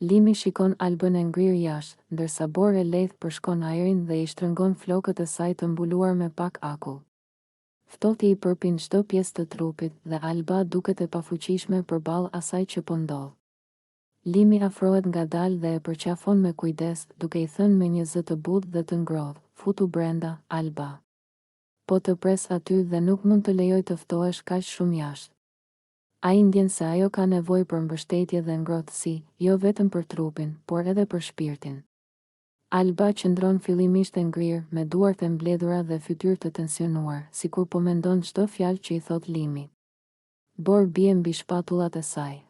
Limi shikon Albën e ngrirë jashtë, ndërsa Bor e lehtë përshkon ajrin dhe i shtrëngon flokët e saj të mbuluar me pak akull. Ftohti i përpin çdo pjesë të trupit dhe Alba duket e pafuqishme përballë asaj që po ndodh. Limi afrohet ngadalë dhe e përqafon me kujdes, duke i thënë me një zë të butë dhe të ngrohtë, "Futu brenda, Alba. Po të pres aty dhe nuk mund të lejoj të ftohesh kaq shumë jashtë." Ai ndjen se ajo ka nevojë për mbështetje dhe ngrohtësi, jo vetëm për trupin, por edhe për shpirtin. Alba qëndron fillimisht e ngrirë, me duart e mbledhura dhe fytyrë të tensionuar, sikur po mendon çdo fjalë që i thot Limi. Bor bie mbi shpatullat e saj.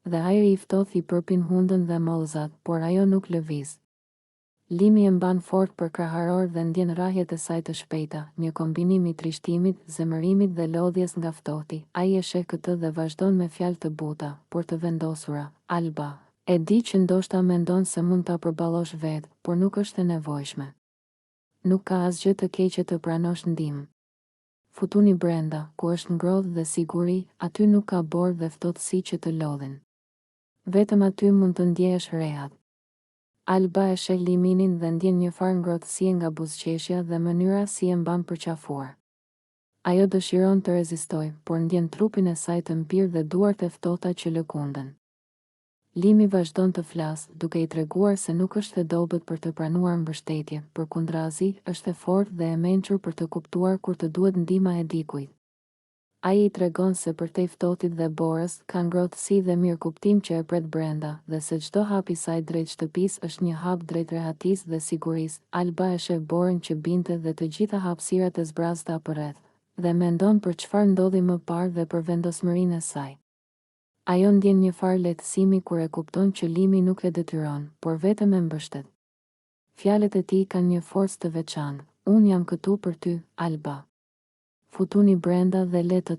Dhe ajri i ftohtë i përpin hundën dhe mollëzat, por ajo nuk lëviz. Limi e mban fort për kraharor dhe ndjen rrahjet e saj të shpejta, një kombinim i trishtimit, zemërimit dhe lodhjes nga ftohti. Ai e sheh këtë dhe vazhdon me fjalë të buta, por të vendosura, "Alba, e di që ndoshta mendon se mund ta përballosh vetë, por nuk është e nevojshme. Nuk ka asgjë të keqe të pranosh ndihmë. Futuni brenda, ku është ngrohtë dhe siguri, aty nuk ka borë dhe ftohtësi që të lodhin. Vetëm aty mund të ndjehesh rehat." Alba e sheh Liminin dhe ndjen një farë ngrohtësie nga buzëqeshja dhe mënyra si e mban përqafuar. Ajo dëshiron të rezistojë, por ndjen trupin e saj të mpirë dhe duart e ftohta që lëkunden. Limi vazhdon të flasë, duke i treguar se nuk është e dobët për të pranuar mbështetje, përkundrazi, është e fortë dhe e mençur për të kuptuar kur të duhet ndihma e dikujt. Ai i tregon se përtej ftohtit dhe borës, ka ngrohtësi dhe mirëkuptim që e pret brenda, dhe se çdo hap i saj drejt shtëpisë është një hap drejt rehatisë dhe sigurisë. Alba e sheh Borën që binte dhe të gjitha hapësirat e zbrazta përreth, dhe mendon për çfarë ndodhi më parë dhe për vendosmërinë e saj. Ajo ndjen një farë lehtësimi kur e kupton që Limi nuk e detyron, por vetëm e mbështet. Fjalët e tij kanë një forcë të veçantë. "Unë jam këtu për ty, Alba. Futuni brenda dhe le të